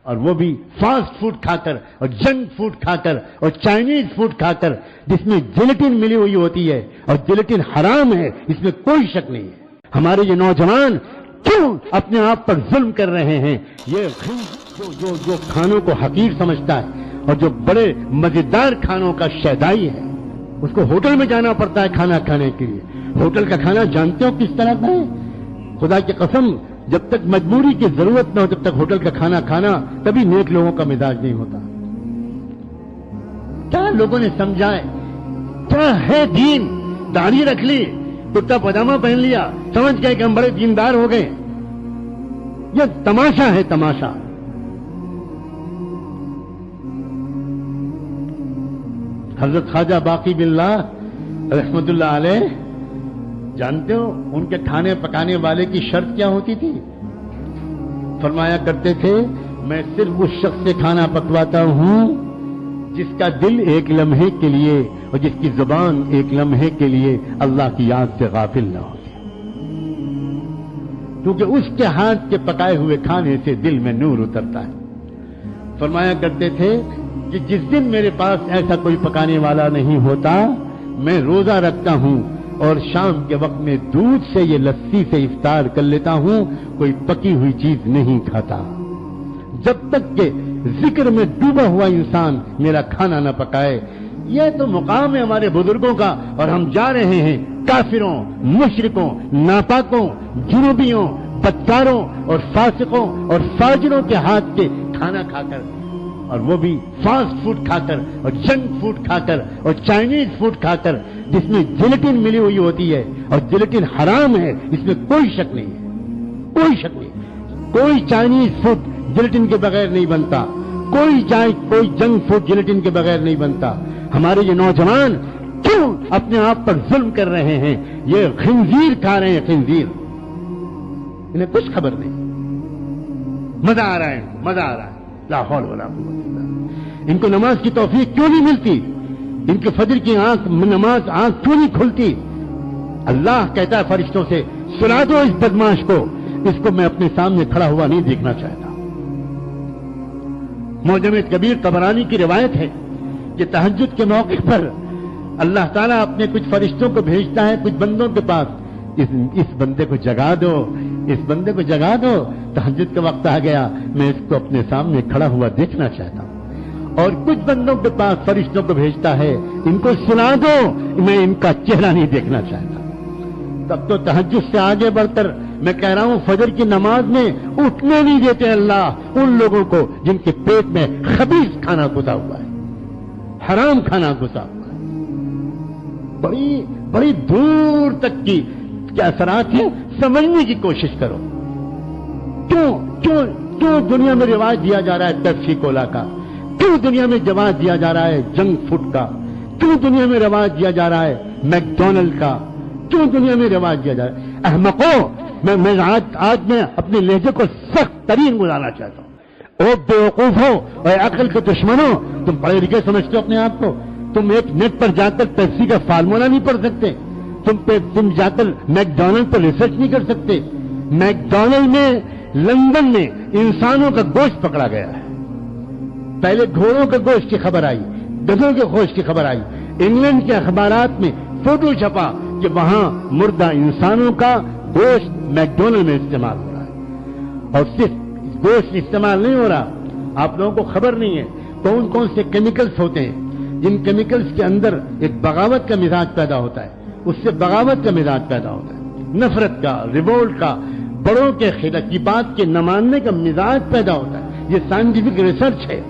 اور وہ بھی فاسٹ فوڈ کھا کر اور جنک فوڈ کھا کر اور چائنیز فوڈ کھا کر، جس میں جیلیٹن ملی ہوئی ہوتی ہے، اور جیلیٹن حرام ہے، اس میں کوئی شک نہیں ہے۔ ہمارے یہ نوجوان کیوں اپنے آپ پر ظلم کر رہے ہیں؟ یہ جو کھانوں کو حقیر سمجھتا ہے اور جو بڑے مزیدار کھانوں کا شیدائی ہے، اس کو ہوٹل میں جانا پڑتا ہے کھانا کھانے کے لیے۔ ہوٹل کا کھانا جانتے ہو کس طرح کا ہے؟ خدا کی قسم، جب تک مجبوری کی ضرورت نہ ہو تب تک ہوٹل کا کھانا کھانا کبھی نیک لوگوں کا مزاج نہیں ہوتا۔ کیا لوگوں نے سمجھا ہے؟ کیا ہے دین؟ داڑھی رکھ لی، کرتا پاجامہ پہن لیا، سمجھ گئے کہ ہم بڑے دیندار ہو گئے۔ یہ تماشا ہے، تماشا۔ حضرت خواجہ باقی باللہ رحمت اللہ علیہ، جانتے ہو ان کے کھانے پکانے والے کی شرط کیا ہوتی تھی؟ فرمایا کرتے تھے، میں صرف اس شخص سے کھانا پکواتا ہوں جس کا دل ایک لمحے کے لیے اور جس کی زبان ایک لمحے کے لیے اللہ کی یاد سے غافل نہ ہو، کیونکہ اس کے ہاتھ کے پکائے ہوئے کھانے سے دل میں نور اترتا ہے۔ فرمایا کرتے تھے کہ جس دن میرے پاس ایسا کوئی پکانے والا نہیں ہوتا، میں روزہ رکھتا ہوں اور شام کے وقت میں دودھ سے یہ لسی سے افطار کر لیتا ہوں، کوئی پکی ہوئی چیز نہیں کھاتا، جب تک کہ ذکر میں ڈوبا ہوا انسان میرا کھانا نہ پکائے۔ یہ تو مقام ہے ہمارے بزرگوں کا، اور ہم جا رہے ہیں کافروں، مشرکوں، ناپاکوں، جنوبیوں، بدکاروں اور فاسقوں اور فاجروں کے ہاتھ کے کھانا کھا کر، اور وہ بھی فاسٹ فوڈ کھا کر اور جنک فوڈ کھا کر اور چائنیز فوڈ کھا کر، جس میں جیلیٹن ملی ہوئی ہوتی ہے، اور جیلیٹن حرام ہے، اس میں کوئی شک نہیں ہے، کوئی شک نہیں۔ کوئی چائنیز فوڈ جیلیٹن کے بغیر نہیں بنتا، کوئی جنک فوڈ جیلیٹن کے بغیر نہیں بنتا۔ ہمارے یہ نوجوان کیوں اپنے آپ پر ظلم کر رہے ہیں؟ یہ خنزیر کھا رہے ہیں، خنزیر، انہیں کچھ خبر نہیں۔ مزہ آ رہا ہے، مزہ آ رہا ہے، لا حول ولا قوت الا باللہ۔ ان کو نماز کی توفیق کیوں نہیں ملتی؟ ان کے فجر کی نماز آنکھ کیوں نہیں کھلتی؟ اللہ کہتا ہے فرشتوں سے، سلا دو اس بدماش کو، اس کو میں اپنے سامنے کھڑا ہوا نہیں دیکھنا چاہتا۔ معجم کبیر طبرانی کی روایت ہے کہ تہجد کے موقع پر اللہ تعالیٰ اپنے کچھ فرشتوں کو بھیجتا ہے کچھ بندوں کے پاس، اس بندے کو جگا دو، اس بندے کو جگا دو، تہجد کا وقت آ گیا، میں اس کو اپنے سامنے کھڑا ہوا دیکھنا چاہتا ہوں۔ اور کچھ بندوں کے پاس فرشتوں کو بھیجتا ہے، ان کو سنا دو، میں ان کا چہرہ نہیں دیکھنا چاہتا۔ تب تو تہجد سے آگے بڑھ کر میں کہہ رہا ہوں، فجر کی نماز میں اٹھنے نہیں دیتے اللہ ان لوگوں کو جن کے پیٹ میں خبیث کھانا گھسا ہوا ہے، حرام کھانا گھسا ہوا ہے۔ بڑی دور تک کی کیا اثرات ہیں، سمجھنے کی کوشش کرو۔ کیوں دنیا میں رواج دیا جا رہا ہے پیپسی کولا کا؟ کیوں دنیا میں رواج دیا جا رہا ہے جنک فوڈ کا؟ کیوں دنیا میں رواج دیا جا رہا ہے میکڈونلڈ کا؟ کیوں دنیا میں رواج دیا جا رہا ہے؟ احمقوں، میں آج میں اپنے لہجے کو سخت ترین گزارنا چاہتا ہوں۔ او بیوقوفوں اور عقل کے دشمنوں، تم پڑھے لکھے سمجھتے ہو اپنے آپ کو؟ تم ایک نیٹ پر جا کر پیپسی کا فارمولا نہیں پڑھ سکتے؟ تم جا کر میکڈونلڈ پر ریسرچ نہیں کر سکتے؟ میکڈونلڈ میں لندن میں انسانوں کا گوشت پکڑا گیا ہے، پہلے گھوڑوں کے گوشت کی خبر آئی، گدھوں کے گوشت کی خبر آئی، انگلینڈ کے اخبارات میں فوٹو چھپا کہ وہاں مردہ انسانوں کا گوشت میکڈونلڈ میں استعمال ہو رہا ہے۔ اور صرف گوشت استعمال نہیں ہو رہا، آپ لوگوں کو خبر نہیں ہے کون کون سے کیمیکلز ہوتے ہیں، جن کیمیکلز کے اندر ایک بغاوت کا مزاج پیدا ہوتا ہے، اس سے بغاوت کا مزاج پیدا ہوتا ہے، نفرت کا، ریوولٹ کا، بڑوں کے خلاف کی بات کے نہ ماننے کا مزاج پیدا ہوتا ہے۔ یہ سائنٹیفک ریسرچ ہے،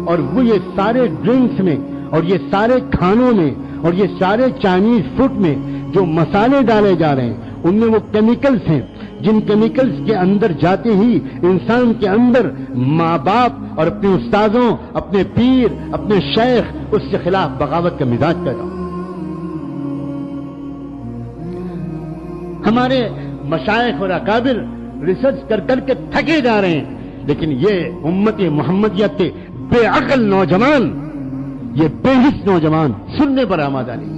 اور وہ یہ سارے ڈرنکس میں اور یہ سارے کھانوں میں اور یہ سارے چائنیز فوڈ میں جو مسالے ڈالے جا رہے ہیں، ان میں وہ کیمیکلز ہیں جن کیمیکلز کے اندر جاتے ہی انسان کے اندر ماں باپ اور اپنے استادوں، اپنے پیر، اپنے شیخ، اس کے خلاف بغاوت کا مزاج پیدا ہو۔ ہمارے مشائخ اور اکابر ریسرچ کر کر کے تھکے جا رہے ہیں، لیکن یہ امت محمدیت کے بے عقل نوجوان، یہ بے حس نوجوان سننے پر آمادہ نہیں۔